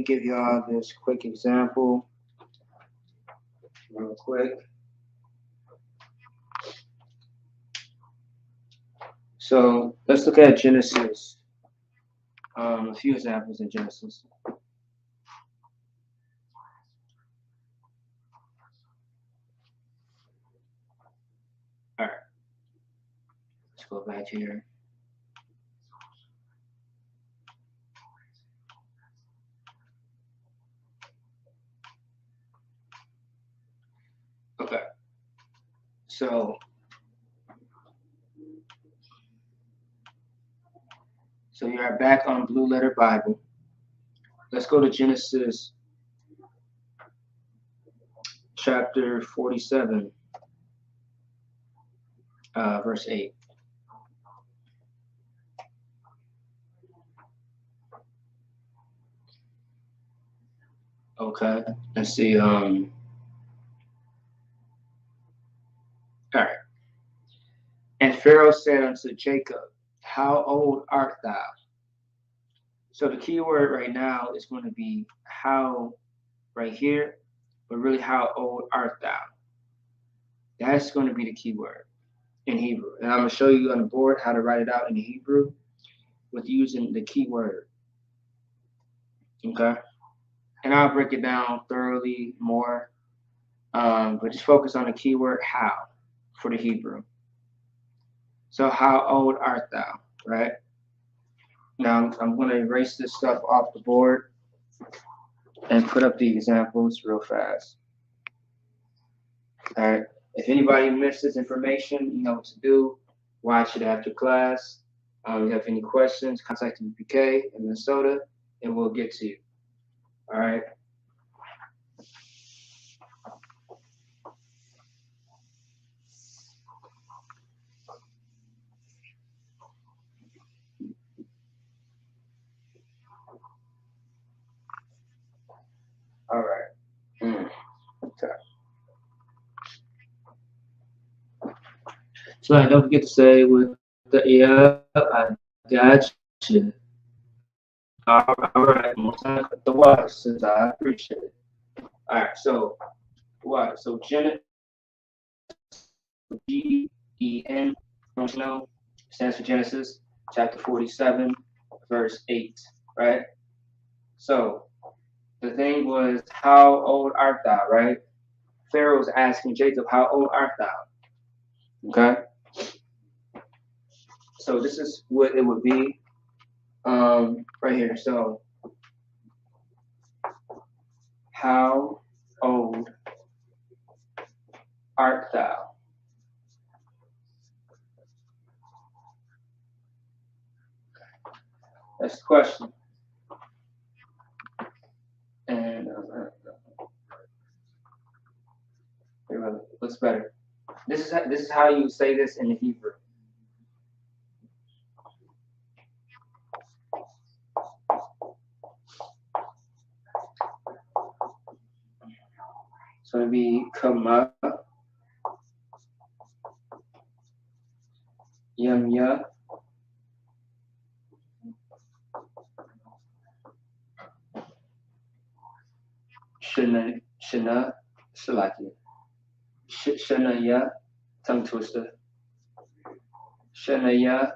give y'all this quick example real quick. So let's look at Genesis. A few examples in Genesis. All right, let's go back here. Okay, so you're back on Blue Letter Bible. Let's go to Genesis chapter 47, verse 8. Okay, let's see. All right. And Pharaoh said unto Jacob, how old art thou? So the key word right now is going to be how right here, but really how old art thou? That's going to be the key word in Hebrew. And I'm going to show you on the board how to write it out in Hebrew with using the key word. Okay? And I'll break it down thoroughly more. But just focus on the key word how for the Hebrew. So how old art thou? Right? Now I'm going to erase this stuff off the board and put up the examples real fast. All right. If anybody missed this information, you know what to do. Watch it after class. If you have any questions, contact UPK in Minnesota, and we'll get to you. All right. All right. Okay. So I don't forget to say with the I got you. All right. Most time the water since I appreciate it. All right. So what? So GEN, stands for Genesis chapter 47, verse 8. Right. So the thing was, how old art thou? Right. Pharaoh was asking Jacob, how old art thou? Okay. So this is what it would be right here. So how old art thou? That's the question. And it looks better. This is how you say this in the Hebrew. So it'd be kama yamya shana salaki shanaya tongue twister shanaya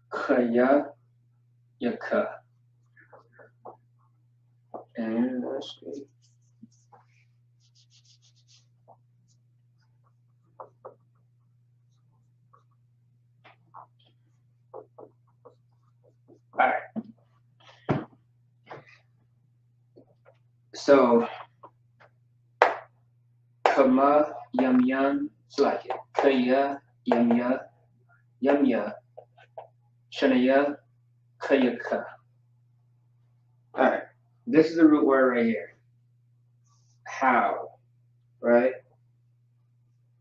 kaya yaka. And that's good. All right. So kama yam salaki kaya yamya shanaya kayaka. All right. This is the root word right here. How, right?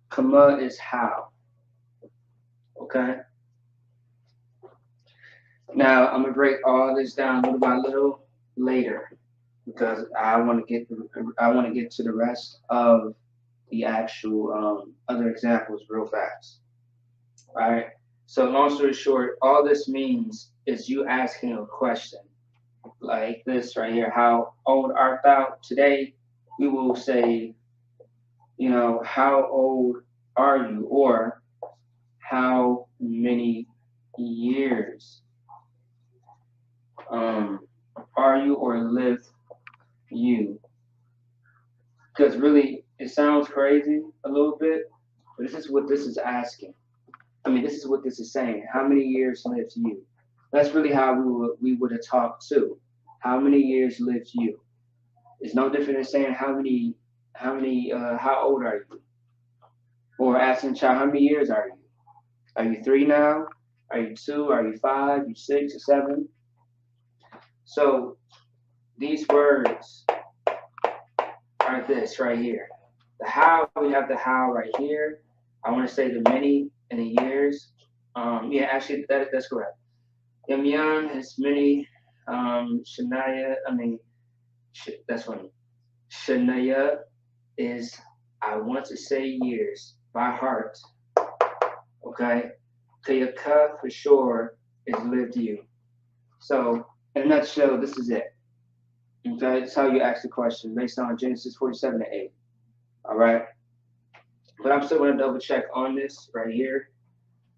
Kama is how. Okay. Now I'm gonna break all this down little by little later because I want to get to the rest of the actual other examples real fast. right? So long story short, all this means is you asking a question like this right here. How old art thou? Today we will say, how old are you? Or how many years are you or live you? Because really, it sounds crazy a little bit, but this is what this is asking. I mean, this is what this is saying. How many years lived you? That's really how we would have talked too. How many years lived you? It's no different than saying how old are you? Or asking a child, how many years are you? Are you 3 now? Are you 2? Are you 5? Are you 6 or 7? So these words are this right here. The how, we have the how right here. I want to say the many and the years. Yeah, actually, that's correct. Yamyan has many. Shania, that's funny. Shania is, I want to say years by heart. Okay? Kayaka for sure is lived you. So, in a nutshell, this is it. Okay? That's how you ask the question based on Genesis 47:8. All right? But I'm still going to double check on this right here.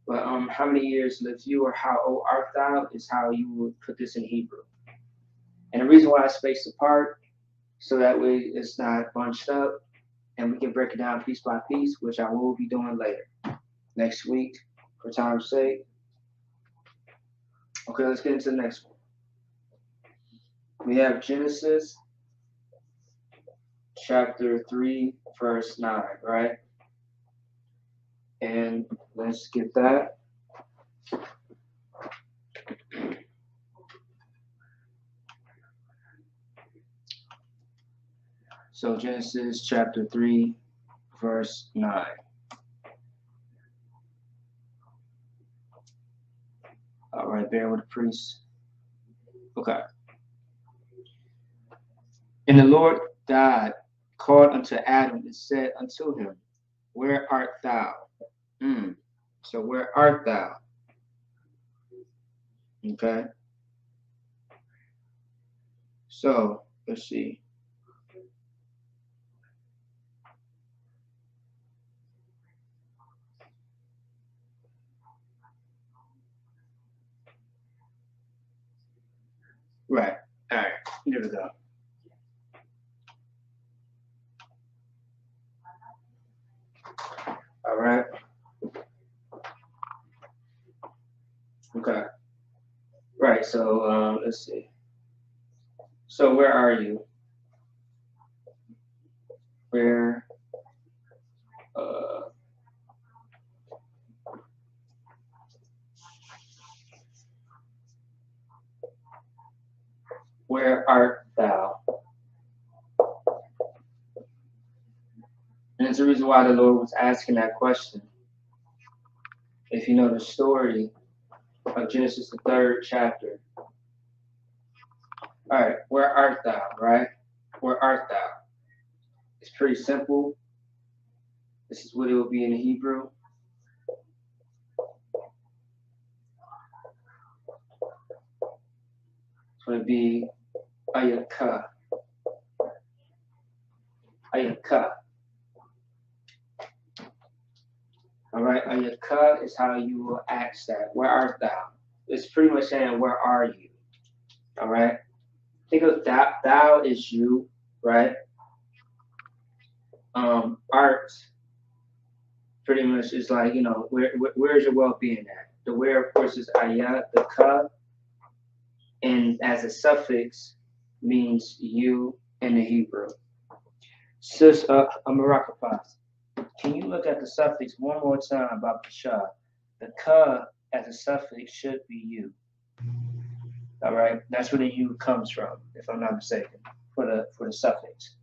But how many years lived you or how old art thou is how you would put this in Hebrew. And the reason why I spaced apart, so that way it's not bunched up and we can break it down piece by piece, which I will be doing later next week for time's sake. Okay, let's get into the next one. We have Genesis chapter 3, verse 9, right? And let's get that. So Genesis chapter 3, verse 9. All right, bear with the priest. Okay. And the Lord God called unto Adam and said unto him, where art thou? So where art thou? Okay. So let's see. Right. All right. Here we go. All right. Okay. Right. So let's see. So where are you? Where? Where art thou? And it's the reason why the Lord was asking that question. If you know the story of Genesis, the 3rd chapter. All right, where art thou, right? Where art thou? It's pretty simple. This is what it will be in the Hebrew. It's going to be ayaka. Ayaka. All right, ayaka is how you will ask that. Where art thou? It's pretty much saying, where are you? All right. Think of that. Thou is you, right? Art pretty much is like, where's your well-being at? The where, of course, is ayat, the ka, and as a suffix means you in the Hebrew. Sis Amarakapas, can you look at the suffix one more time about the shah? The ka as a suffix should be you. All right, that's where the you comes from, if I'm not mistaken, for the suffix.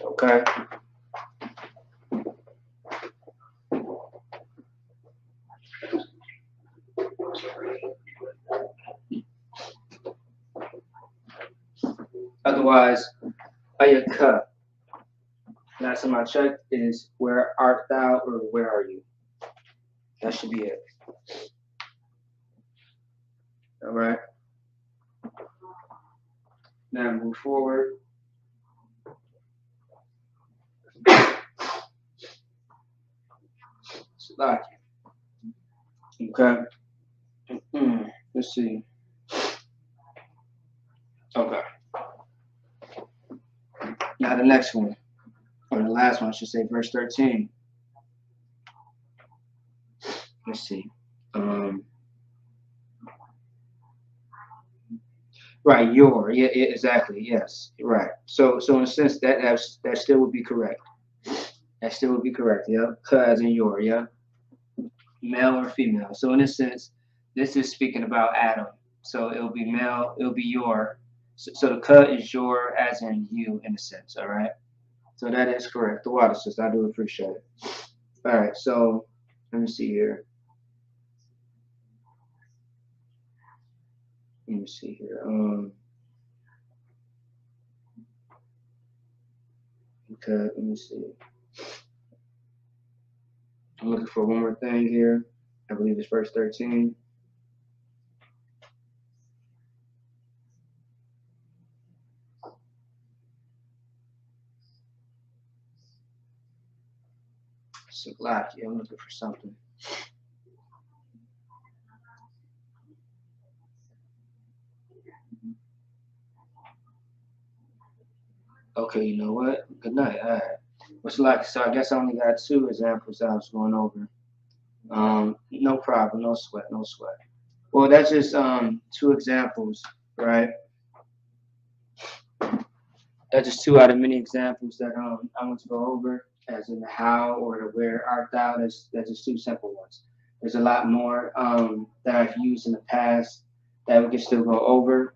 Okay. Otherwise, ayaka. Now last time I checked is where art thou or where are you? That should be it. All right. Now move forward. Like, okay. Let's see. Okay. Now the next one, or the last one, I should say, verse 13. Let's see. Right, your, yeah, exactly, yes, right. So in a sense, that still would be correct. That still would be correct. Yeah, cuz and your, yeah, male or female. So in a sense, this is speaking about Adam. So it'll be male. It'll be your. So the cut is your, as in you, in a sense. All right. So that is correct. The water sister, I do appreciate it. All right. So let me see here. Let me see here. Okay. Let me see. I'm looking for one more thing here. I believe it's verse 13. Slovakia. I'm looking for something. Okay, you know what? Good night. All right. What's like? So I guess I only got two examples I was going over. No problem. No sweat. No sweat. Well, that's just two examples, right? That's just two out of many examples that I want to go over, as in the how or the where art thou. That's just two simple ones. There's a lot more that I've used in the past that we can still go over.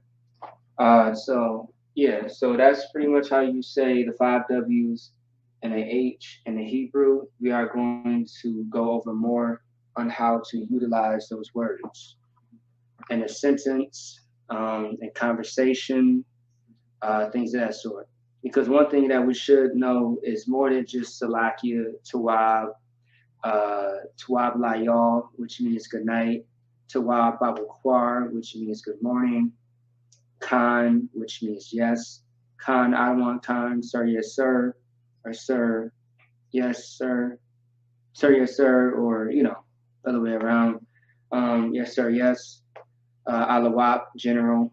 So yeah, so that's pretty much how you say the five W's and a H in the Hebrew. We are going to go over more on how to utilize those words in a sentence, in conversation, things of that sort. Because one thing that we should know is more than just Salakia, Tawab, Tawab Layal, which means good night, Tawab Babakwar, which means good morning, Khan, which means yes, Khan, I want Khan, sir, yes, sir, or sir, yes, sir, yes, sir, or, other way around. Yes, sir, yes, Alawap, general,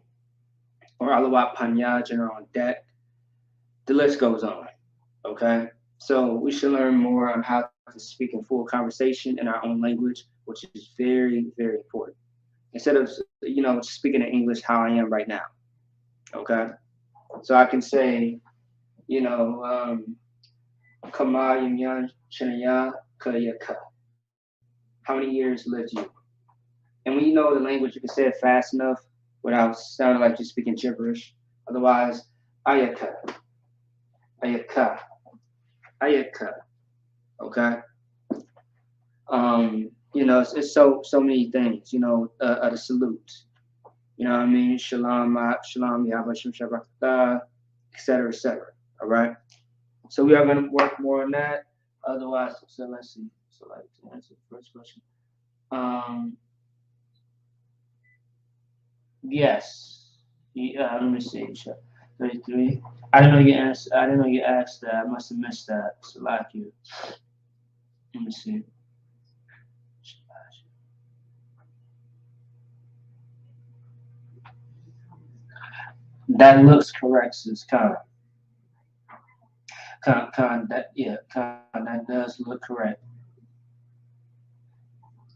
or Alawap Panya, general on deck. The list goes on. Okay. So we should learn more on how to speak in full conversation in our own language, which is very, very important. Instead of, speaking in English how I am right now. Okay. So I can say, Kama Yimyan Chinaya Kayaka. How many years lived you? And when you know the language, you can say it fast enough without sounding like you're speaking gibberish. Otherwise, Ayaka, Ayaka, Ayaka. Okay. It's so many things. The salute. You know what I mean? Shalom, shalom, Yahweh, Shabbat, etc., etc. All right. So we are going to work more on that. Otherwise, so let's see. So like to answer the first question. Yes. Yeah, let me see. 33. I didn't know you asked. I didn't know you asked that. I must have missed that. So like you. Let me see. That looks correct, sis. That does look correct.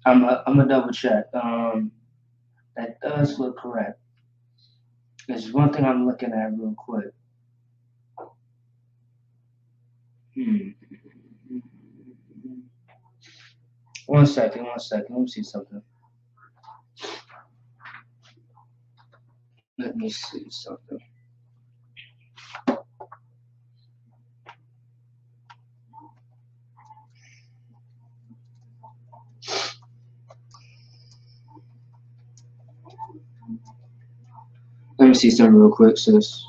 I'm a double check. That does look correct. There's one thing I'm looking at real quick. Hmm. One second. Let me see something. Let me see something. Let me see something real quick, sis.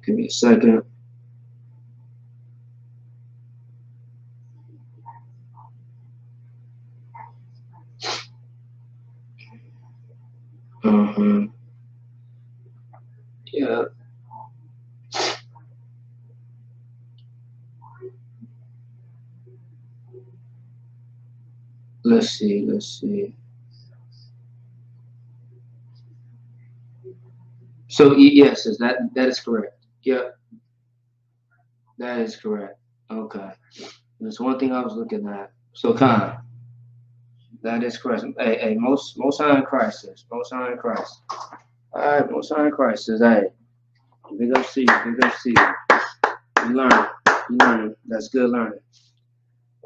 Give me a second. Mm-hmm. Yeah. Let's see. Let's see. So yes, that is correct. Yep, that is correct. Okay. There's one thing I was looking at. So Khan, that is correct. Hey, most high in Christ says. Most high in Christ. All right, most high in Christ says. Hey, big up, see you. Big up, see you. You learn. You learn. That's good learning.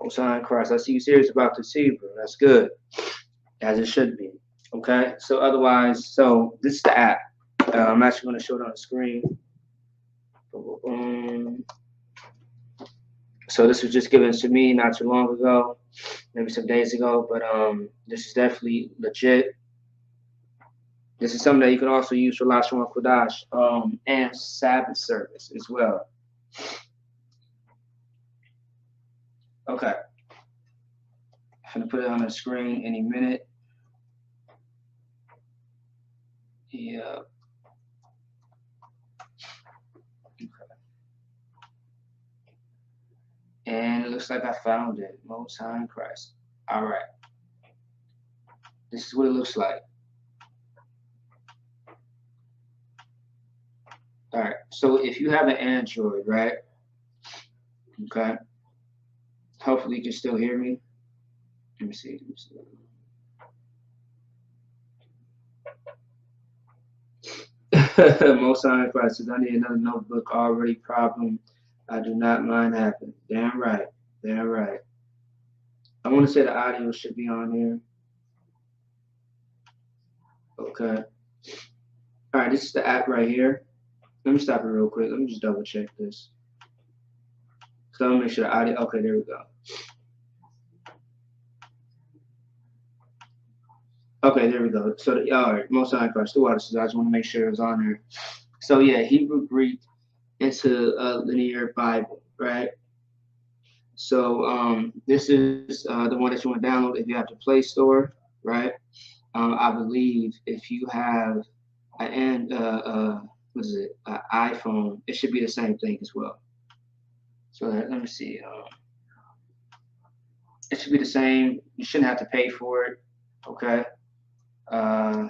Most high in Christ. I see you serious about this Hebrew. That's good, as it should be. Okay. So otherwise, so this is the app. I'm actually going to show it on the screen. Um, so this was just given to me not too long ago, maybe some days ago, but this is definitely legit. This is something that you can also use for Lashawan Qadash and Sabbath service as well. Okay, I'm gonna put it on the screen any minute. Yeah. Okay. And it looks like I found it. Most High in Christ. All right. This is what it looks like. All right. So if you have an Android, right? Okay. Hopefully you can still hear me. Let me see. Let me see. Most High Christ says, I need another notebook already problem. I do not mind having. Damn right. Damn right. I want to say the audio should be on here. Okay. All right, this is the app right here. Let me stop it real quick. Let me just double check this. So I'm gonna make sure the audio. Okay, there we go. Okay, there we go. So all right, Most High Christ, the water says, I just want to make sure it was on there. So yeah, Hebrew, Greek into linear Bible, right? So this is the one that you want to download if you have the Play Store, right? I believe if you have an what is it, an iPhone, it should be the same thing as well. So let me see. It should be the same. You shouldn't have to pay for it. Okay. Uh,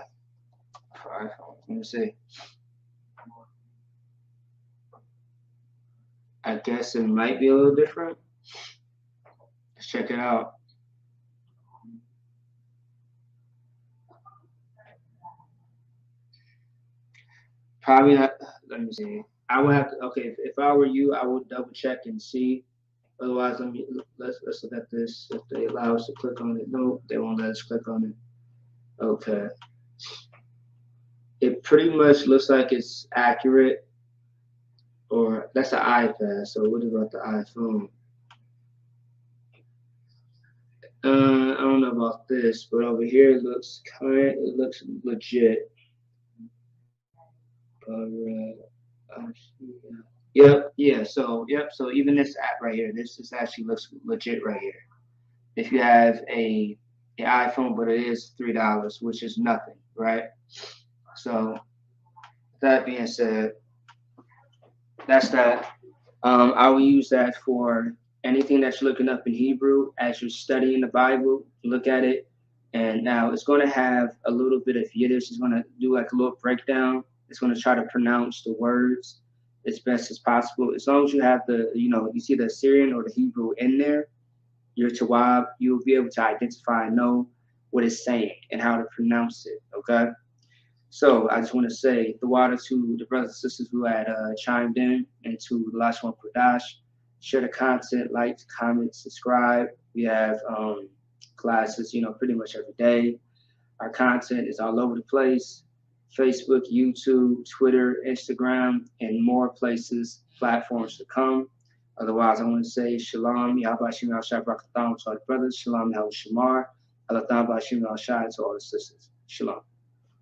for iPhone. Let me see. I guess it might be a little different. Let's check it out. Probably not. Let me see. I would have to. Okay, if I were you, I would double check and see. Otherwise, let's look at this. If they allow us to click on it, no, they won't let us click on it. Okay. It pretty much looks like it's accurate, or that's an iPad. So what about the iPhone? I don't know about this, but over here it looks legit. Yep, yeah. So yep. So even this app right here, this actually looks legit right here. If you have a iPhone, but it is $3, which is nothing, right? So that being said, that's that. I will use that for anything that you're looking up in Hebrew as you're studying the Bible. Look at it, and now it's going to have a little bit of Yiddish. It's going to do like a little breakdown. It's going to try to pronounce the words as best as possible. As long as you have you see the Assyrian or the Hebrew in there, your Tawab, you'll be able to identify and know what it's saying and how to pronounce it. Okay. So I just want to say the water to the brothers and sisters who had chimed in and to Lashawan Qadash. Share the content, like, comment, subscribe. We have classes, pretty much every day. Our content is all over the place. Facebook, YouTube, Twitter, Instagram, and more places, platforms to come. Otherwise, I want to say Shalom, Yahweh Shem Shai Brakatham to all the brothers. Shalom, Yahweh Shamar. Alatham Bashim Shai to all the sisters. Shalom.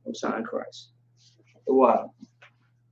I'm signing Christ. The water.